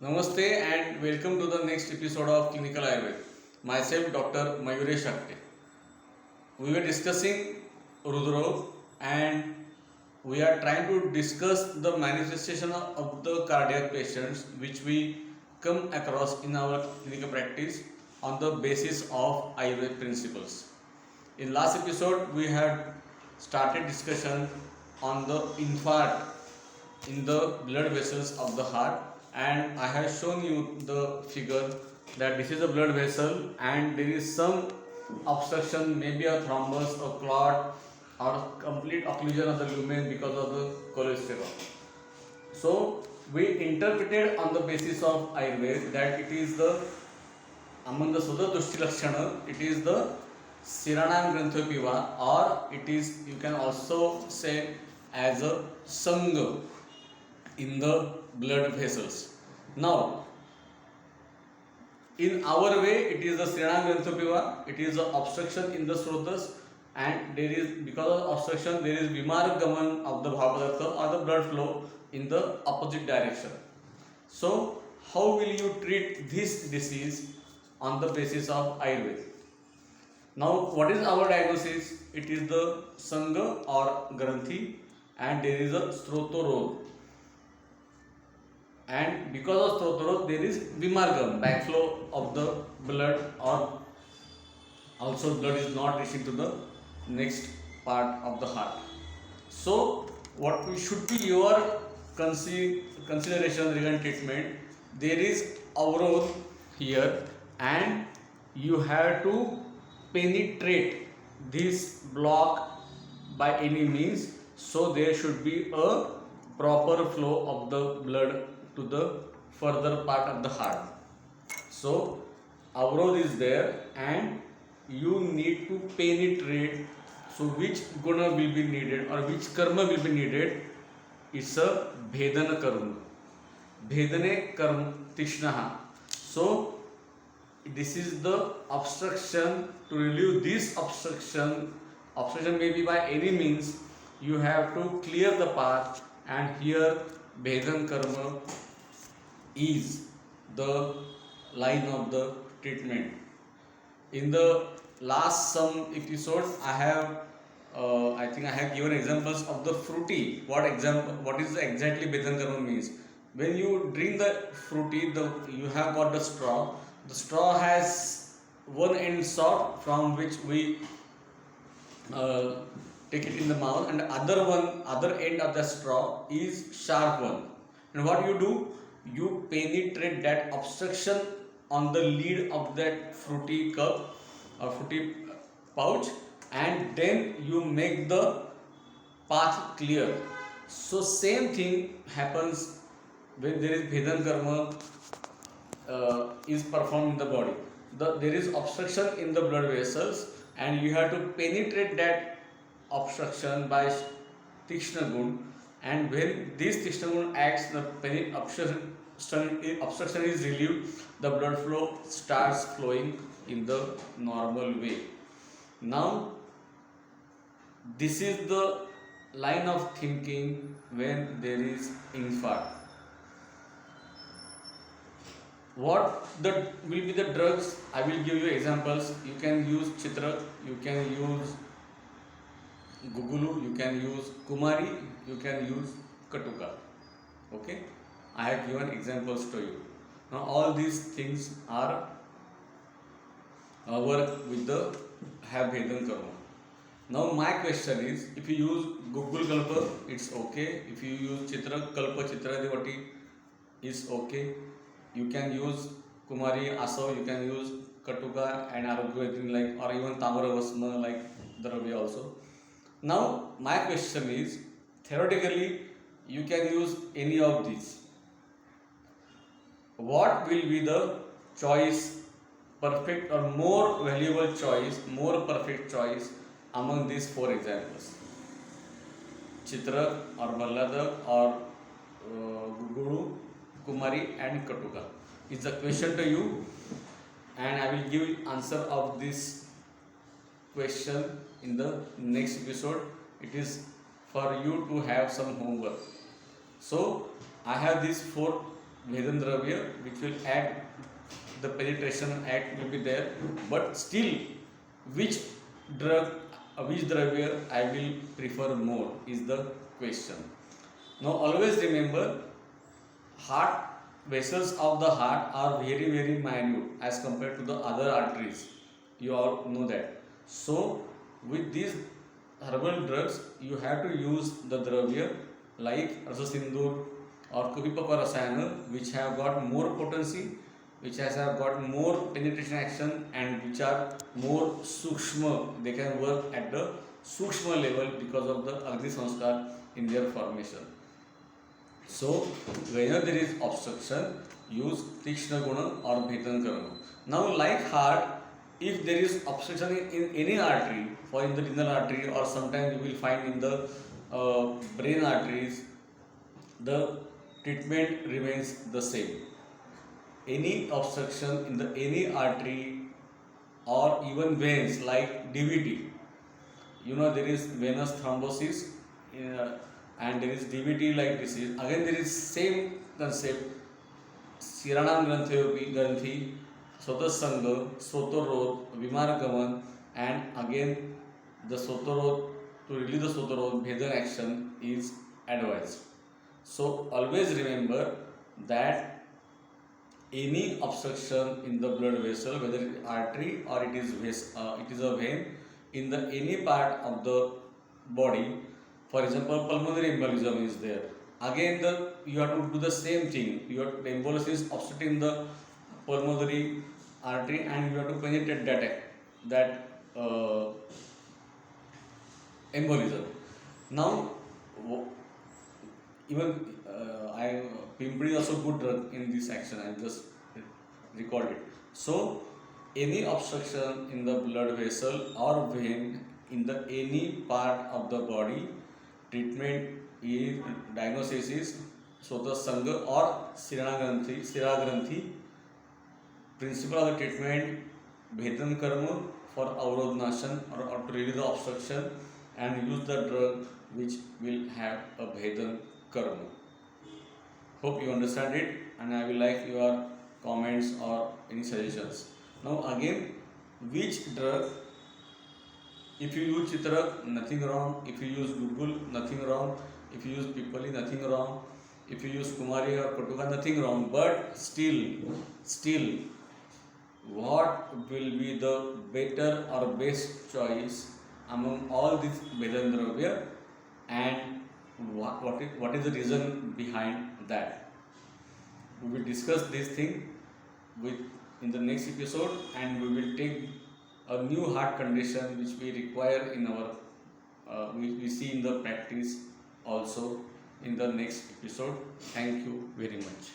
Namaste and welcome to the next episode of Clinical Ayurved. Myself, Dr. Mayuresh Agte. We were discussing Rudra and we are trying to discuss the manifestation of the cardiac patients which we come across in our clinical practice on the basis of Ayurvedic principles. In last episode, we had started discussion on the infarct in the blood vessels of the heart, and I have shown you the figure that this is a blood vessel and there is some obstruction, maybe a thrombus, a clot, or complete occlusion of the lumen because of the cholesterol. So we interpreted on the basis of Ayurveda that it is the among the Sudha Dushti Lakshana, it is the Siranam Granthopiva, or it is, you can also say, as a Sangha in the blood vessels. Now, in our way, it is the Siranam Granthopiva, it is the obstruction in the Srotas, and there is, because of obstruction, there is Vimar Gaman of the Bhavadartha or the blood flow in the opposite direction. So, how will you treat this disease on the basis of Ayurveda? Now, what is our diagnosis? It is the Sangha or Granthi, and there is a Srotorod. And because of Srotorod, there is Vimargam, backflow of the blood, or also blood is not reaching to the next part of the heart. So, what should be your consideration regarding treatment? There is Avrod here, and you have to penetrate this block by any means, so there should be a proper flow of the blood to the further part of the heart. So Avrod is there and you need to penetrate. So which guna will be needed or which karma will be needed? It's a Bhedana karma. Bhedane karma tishnaha. So this is the obstruction. To relieve this obstruction may be by any means, you have to clear the path, and here Bhedan karma is the line of the treatment. In the last some episodes, I think I have given examples of the fruity. What is exactly Bhedan karma means? When you drink the fruity, you have got the straw. The straw has one end soft from which we uh, take it in the mouth, and the other end of the straw is sharp one. And what you do, you penetrate that obstruction on the lid of that fruity cup or fruity pouch, and then you make the path clear. So same thing happens when there is Bhedan karma is performed in the body. There is obstruction in the blood vessels, and you have to penetrate that obstruction by Tikshna Gun. And when this Tikshna Gun acts, the obstruction is relieved, the blood flow starts flowing in the normal way. Now, this is the line of thinking when there is infarct. What will be the drugs? I will give you examples. You can use Chitra, you can use Gugulu, you can use Kumari, you can use Katuka. Okay, I have given examples to you. Now all these things are work with the have Bhedan karma. Now my question is, if you use Google Kalpa, it's okay. If you use Chitra Kalpa Chitra Devati, is okay. You can use Kumari Asav, you can use Katuka and Arugvedin, like, or even Tamara Vasna like Dravi also. Now my question is, theoretically you can use any of these. What will be the choice, perfect or more valuable choice, more perfect choice among these four examples? Chitra or Mallada or Guguru, Kumari and Katuka is the question to you, and I will give answer of this question in the next episode. It is for you to have some homework. So I have these four Vedan Dravya which will add the penetration act will be there, but still which drug, which dravya I will prefer more is the question. Now always remember, heart vessels of the heart are very very minute as compared to the other arteries. You all know that. So with these herbal drugs, you have to use the dravya like Rasasindur or Kupipapa Rasayana, which have got more potency, which has have got more penetration action, and which are more sukshma. They can work at the sukshma level because of the Agni Sanskar in their formation. So whenever there is obstruction, use Tikshna Guna or Bhetan Karma. Now like heart, if there is obstruction in any artery, for in the renal artery or sometimes you will find in the brain arteries, the treatment remains the same. Any obstruction in the any artery or even veins like DVT, you know there is venous thrombosis, and there is DVT like disease. Again there is same concept. Siranam Granthi, Sotasanga, Sotorod, Vimargaman, and again the Sotorod, to release the Sotorod, Bhedan action is advised. So always remember that any obstruction in the blood vessel, whether it is artery or it is a vein, in the any part of the body, for example, pulmonary embolism is there. Again, you have to do the same thing. The embolus is obstructing the pulmonary artery, and you have to penetrate that embolism. Now, even I Pimpri is also good drug in this action. I just recalled it. So, any obstruction in the blood vessel or vein in the any part of the body, treatment is diagnosis is Sota Sangha or Siragranthi. Principle of the treatment Bhedan Karma for Avrodnashan or to relieve the obstruction, and use the drug which will have a Bhedan Karma. Hope you understand it, and I will like your comments or any suggestions. Now again, which drug, if you use Chitrak, nothing wrong. If you use Google, nothing wrong. If you use Pipali, nothing wrong. If you use Kumari or Katuka, nothing wrong. But still, what will be the better or best choice among all these Vedan Dravya, and what is the reason behind that? We will discuss this thing in the next episode, and we will take a new heart condition which we require in our we see in the practice also in the next episode. Thank you very much.